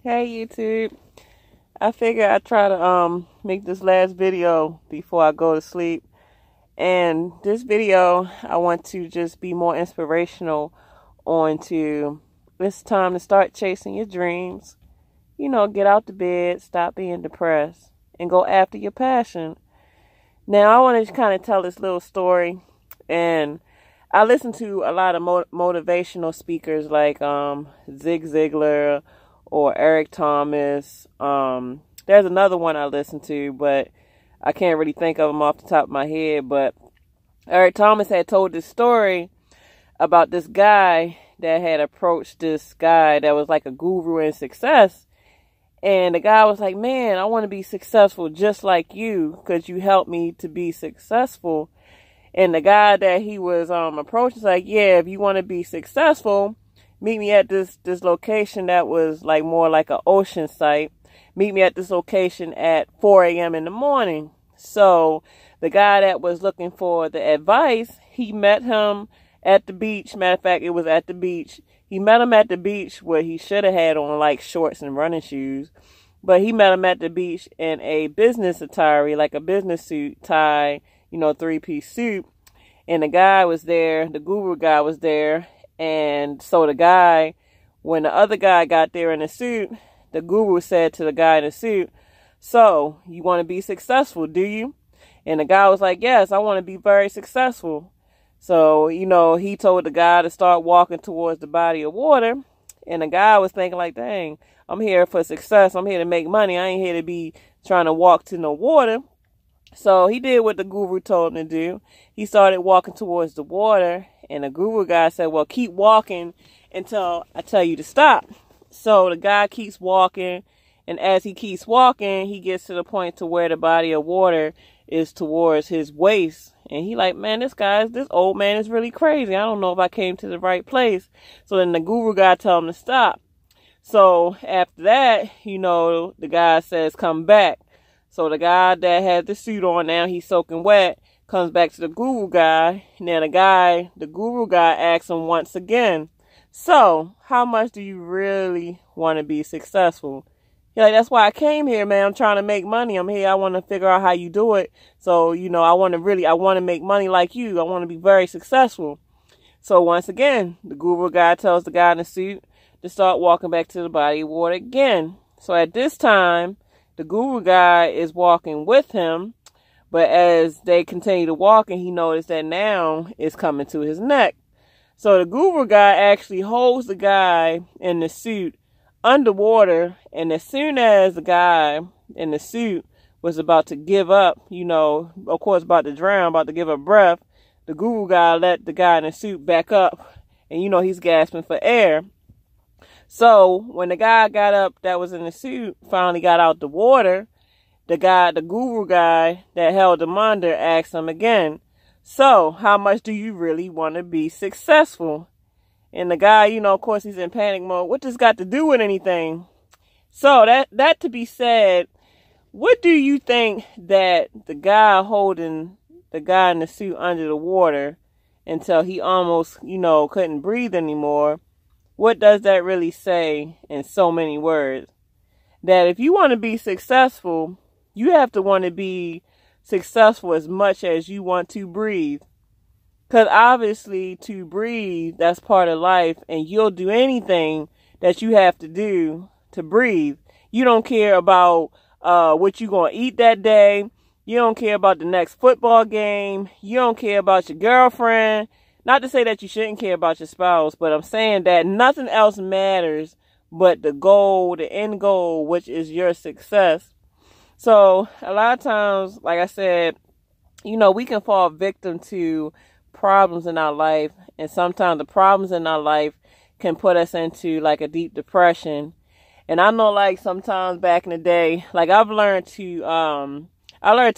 Hey YouTube. I figure I'd try to make this last video before I go to sleep. And this video I want to just be more inspirational on to it's time to start chasing your dreams. Get out the bed, stop being depressed, and go after your passion. Now I want to kind of tell this little story, and I listen to a lot of motivational speakers like Zig Ziglar or Eric Thomas. There's another one I listen to, but I can't really think of them off the top of my head. But Eric Thomas had told this story about this guy that had approached this guy that was like a guru in success. And the guy was like, man, I want to be successful just like you because you helped me to be successful. And the guy that he was approaching was like, yeah, if you want to be successful, meet me at this location that was like more like an ocean site. Meet me at this location at 4 a.m. in the morning. So the guy that was looking for the advice, he met him at the beach. Matter of fact, it was at the beach. He met him at the beach where he should have had on like shorts and running shoes. But he met him at the beach in a business attire, like a business suit, tie, three-piece suit. And the guy was there, the guru guy was there. And so the guy, when the other guy got there in the suit, the guru said to the guy in the suit, so you want to be successful, do you? And the guy was like, yes, I want to be very successful. So, he told the guy to start walking towards the body of water. And the guy was thinking like, dang, I'm here for success. I'm here to make money. I ain't here to be trying to walk to no water. So he did what the guru told him to do. He started walking towards the water. And the guru guy said, well, keep walking until I tell you to stop. So the guy keeps walking. And as he keeps walking, he gets to the point to where the body of water is towards his waist. And he like, man, this old man is really crazy. I don't know if I came to the right place. So then the guru guy told him to stop. So after that, the guy says, come back. So the guy that had the suit on now, he's soaking wet, comes back to the guru guy. And then the guru guy asks him once again, so how much do you really want to be successful? He's like, that's why I came here, man. I'm trying to make money. I'm here. I want to figure out how you do it. So, I want to make money like you. I want to be very successful. So once again, the guru guy tells the guy in the suit to start walking back to the body of water again. So at this time, the guru guy is walking with him. But as they continue to walk, and he noticed that now it's coming to his neck. So the guru guy actually holds the guy in the suit underwater, and as soon as the guy in the suit was about to give up, of course about to drown, about to give up breath, the guru guy let the guy in the suit back up, and he's gasping for air. So when the guy got up that was in the suit finally got out the water, the guru guy that held him under asked him again, so how much do you really want to be successful? And the guy, of course, he's in panic mode. What this got to do with anything? So that to be said, what do you think that the guy holding the guy in the suit under the water until he almost, couldn't breathe anymore? What does that really say in so many words? That if you want to be successful, you have to want to be successful as much as you want to breathe. Because obviously to breathe, that's part of life, and you'll do anything that you have to do to breathe. You don't care about what you're going to eat that day. You don't care about the next football game. You don't care about your girlfriend. Not to say that you shouldn't care about your spouse, but I'm saying that nothing else matters but the goal, the end goal, which is your success. So a lot of times, like I said, we can fall victim to problems in our life, and sometimes the problems in our life can put us into like a deep depression. And I know, like, sometimes back in the day, like I learned to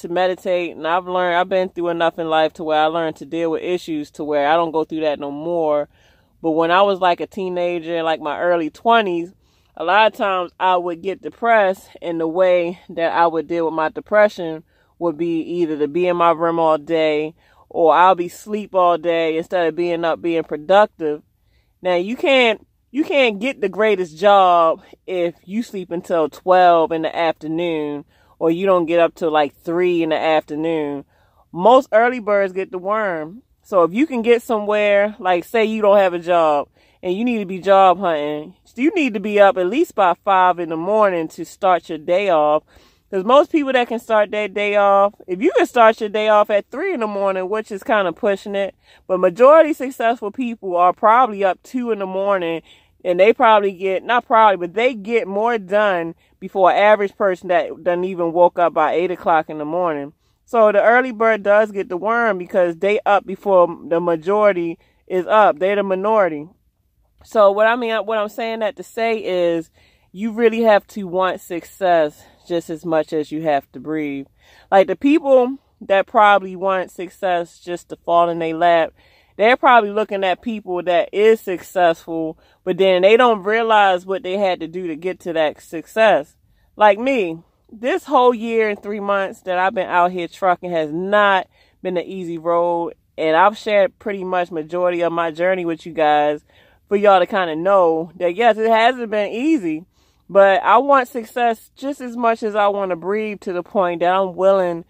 meditate, and I've been through enough in life to where I learned to deal with issues to where I don't go through that no more. But when I was like a teenager, like my early 20s, a lot of times I would get depressed, and the way that I would deal with my depression would be either to be in my room all day, or I'll be asleep all day instead of being productive. Now you can't you can't get the greatest job if you sleep until 12 in the afternoon, or you don't get up till like 3 in the afternoon. Most early birds get the worm. So if you can get somewhere, like say you don't have a job and you need to be job hunting, you need to be up at least by 5 in the morning to start your day off. Because most people that can start their day off, if you can start your day off at 3 in the morning, which is kind of pushing it, but majority successful people are probably up 2 in the morning, and they probably get, not probably, but they get more done before an average person that doesn't even woke up by 8 o'clock in the morning. So the early bird does get the worm because they up before the majority is up. They're the minority. So what I'm saying that to say is you really have to want success just as much as you have to breathe. Like the people that probably want success just to fall in their lap, they're probably looking at people that is successful, but then they don't realize what they had to do to get to that success. Like me, this whole year and 3 months that I've been out here trucking has not been an easy road. And I've shared pretty much majority of my journey with you guys for y'all to kind of know that, yes, it hasn't been easy. But I want success just as much as I want to breathe, to the point that I'm willing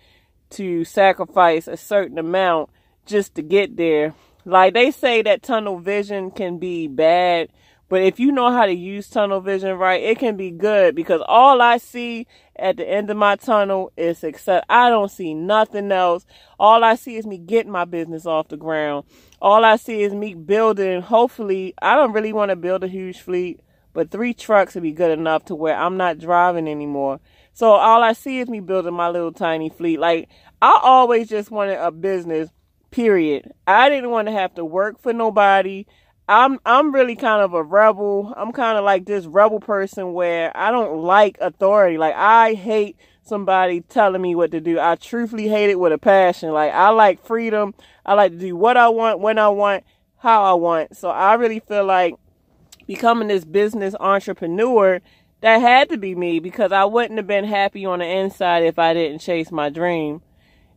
to sacrifice a certain amount just to get there. Like they say that tunnel vision can be bad, but if you know how to use tunnel vision right, it can be good, because all I see at the end of my tunnel is success. I don't see nothing else. All I see is me getting my business off the ground. All I see is me building, hopefully, I don't really want to build a huge fleet, but 3 trucks would be good enough to where I'm not driving anymore. So all I see is me building my little tiny fleet. Like, I always just wanted a business, period. I didn't want to have to work for nobody. I'm really kind of a rebel. I'm kind of like this rebel person where I don't like authority. Like, I hate somebody telling me what to do. I truthfully hate it with a passion. Like, I like freedom. I like to do what I want, when I want, how I want. So I really feel like becoming this business entrepreneur, that had to be me, because I wouldn't have been happy on the inside if I didn't chase my dream.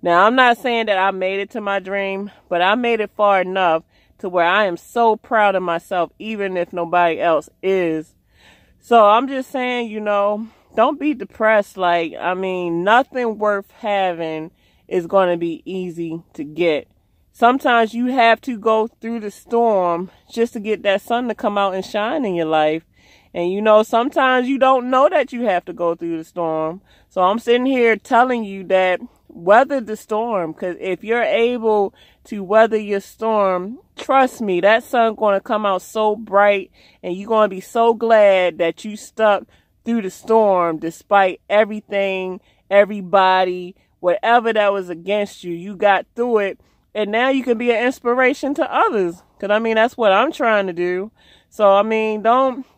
Now, I'm not saying that I made it to my dream, but I made it far enough to where I am so proud of myself, even if nobody else is. So I'm just saying, don't be depressed. Like, nothing worth having is going to be easy to get. Sometimes you have to go through the storm just to get that sun to come out and shine in your life. And sometimes you don't know that you have to go through the storm. So I'm sitting here telling you that weather the storm, because if you're able to weather your storm, trust me, that sun's going to come out so bright, and you're going to be so glad that you stuck through the storm despite everything, everybody, whatever that was against you. You got through it, and now you can be an inspiration to others, because that's what I'm trying to do. So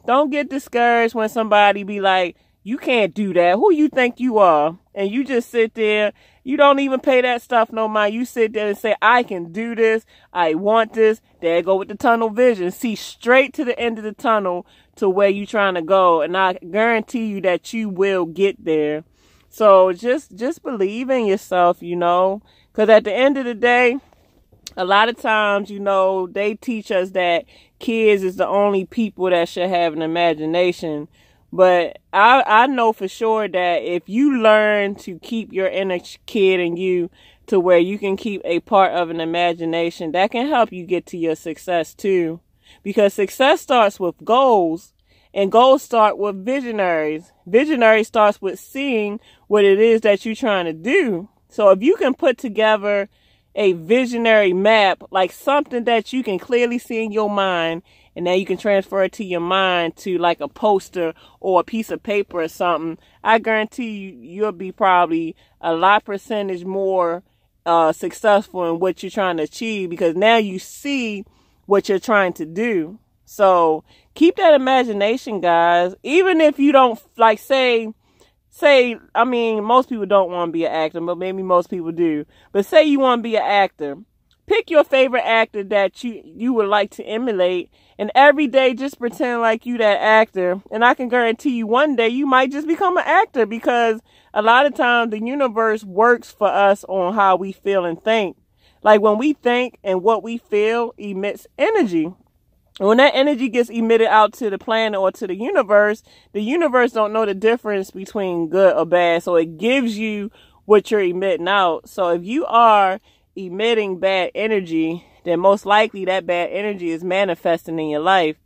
don't get discouraged when somebody be like, you can't do that. Who you think you are? And you just sit there. You don't even pay that stuff no mind. You sit there and say, I can do this. I want this. There go with the tunnel vision. See straight to the end of the tunnel to where you trying to go. And I guarantee you that you will get there. So just believe in yourself, because at the end of the day, a lot of times, they teach us that kids is the only people that should have an imagination. But I know for sure that if you learn to keep your inner kid in you to where you can keep a part of an imagination, that can help you get to your success too. Because success starts with goals, and goals start with visionaries. Visionary starts with seeing what it is that you're trying to do. So if you can put together a visionary map, like something that you can clearly see in your mind, and now you can transfer it to your mind to like a poster or a piece of paper or something, I guarantee you'll be probably a lot percentage more successful in what you're trying to achieve, because now you see what you're trying to do. So keep that imagination, guys. Even if you don't, like, say, most people don't want to be an actor, but maybe most people do. But say you want to be an actor. Pick your favorite actor that you would like to emulate, and every day just pretend like you that actor. And I can guarantee you one day you might just become an actor, because a lot of times the universe works for us on how we feel and think. Like when we think and what we feel emits energy. When that energy gets emitted out to the planet or to the universe don't know the difference between good or bad. So it gives you what you're emitting out. So if you are emitting bad energy, then most likely that bad energy is manifesting in your life.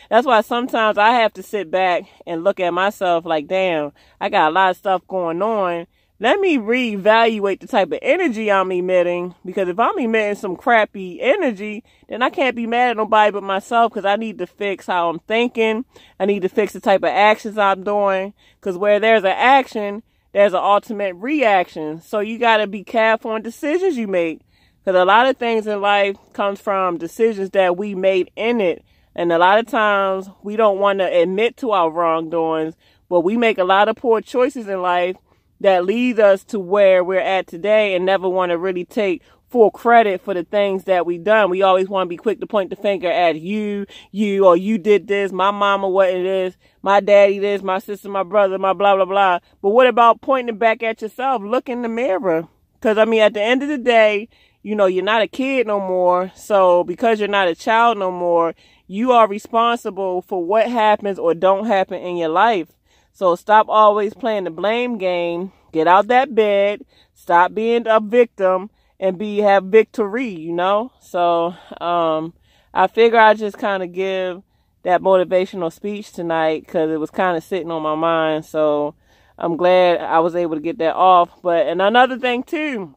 That's why sometimes I have to sit back and look at myself like, damn, I got a lot of stuff going on. Let me reevaluate the type of energy I'm emitting, because if I'm emitting some crappy energy, then I can't be mad at nobody but myself, because I need to fix how I'm thinking. I need to fix the type of actions I'm doing, because where there's an action, there's an ultimate reaction. So you got to be careful on decisions you make, because a lot of things in life comes from decisions that we made in it. And a lot of times we don't want to admit to our wrongdoings, but we make a lot of poor choices in life that lead us to where we're at today, and never want to really take full credit for the things that we done. We always want to be quick to point the finger at you, or you did this, my mama wasn't this, my daddy this, my sister, my brother, my blah, blah, blah. But what about pointing back at yourself? Look in the mirror. Because, I mean, at the end of the day, you know, you're not a kid no more. So because you're not a child no more, you are responsible for what happens or don't happen in your life. So stop always playing the blame game. Get out that bed. Stop being a victim and have victory, you know? So I figure I just kind of give that motivational speech tonight, because it was kind of sitting on my mind. So I'm glad I was able to get that off. But and another thing too,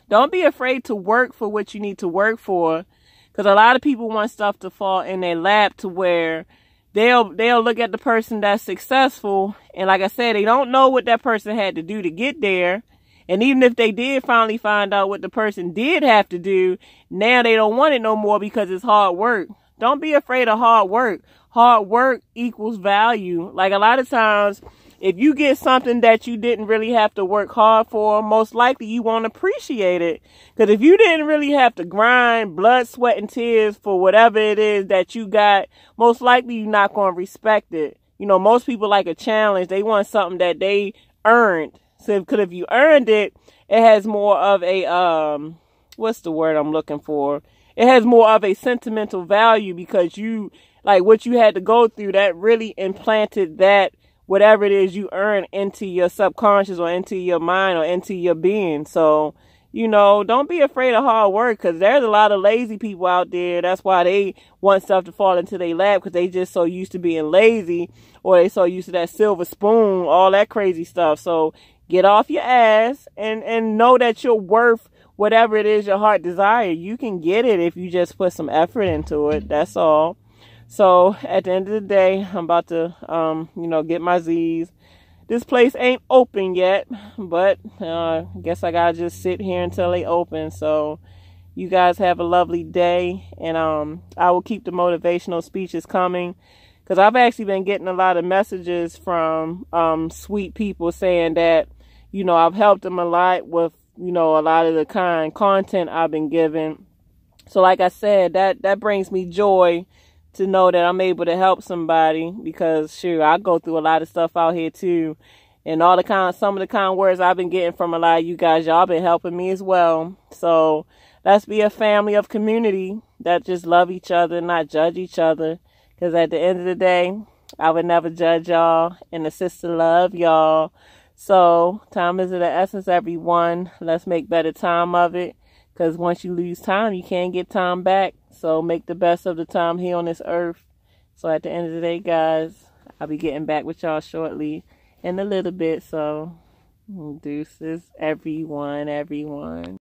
don't be afraid to work for what you need to work for, because a lot of people want stuff to fall in their lap to where they'll look at the person that's successful, and like I said, they don't know what that person had to do to get there. And even if they did finally find out what the person did have to do, now they don't want it no more because it's hard work. Don't be afraid of hard work. Hard work equals value. Like a lot of times, if you get something that you didn't really have to work hard for, most likely you won't appreciate it. Because if you didn't really have to grind blood, sweat, and tears for whatever it is that you got, most likely you're not going to respect it. You know, most people like a challenge. They want something that they earned. So if you earned it, it has more of a, what's the word I'm looking for? It has more of a sentimental value, because you, like what you had to go through, that really implanted that whatever it is you earn into your subconscious or into your mind or into your being. So, you know, don't be afraid of hard work, because there's a lot of lazy people out there. That's why they want stuff to fall into their lap, because they just so used to being lazy, or they so used to that silver spoon, all that crazy stuff. So get off your ass and know that you're worth whatever it is your heart desires. You can get it if you just put some effort into it. That's all. So at the end of the day, I'm about to, get my Z's. This place ain't open yet, but I guess I gotta just sit here until they open. So you guys have a lovely day, and I will keep the motivational speeches coming, because I've actually been getting a lot of messages from sweet people saying that, you know, I've helped them a lot with, you know, a lot of the kind content I've been given. So like I said, that brings me joy to know that I'm able to help somebody, because sure, I go through a lot of stuff out here too, and some of the kind words I've been getting from a lot of you guys, y'all been helping me as well. So let's be a family of community that just love each other, not judge each other, because at the end of the day, I would never judge y'all, and the sister love y'all. So time is of the essence, everyone. Let's make better time of it, because once you lose time, you can't get time back. So make the best of the time here on this earth. So at the end of the day, guys, I'll be getting back with y'all shortly in a little bit. So deuces, everyone.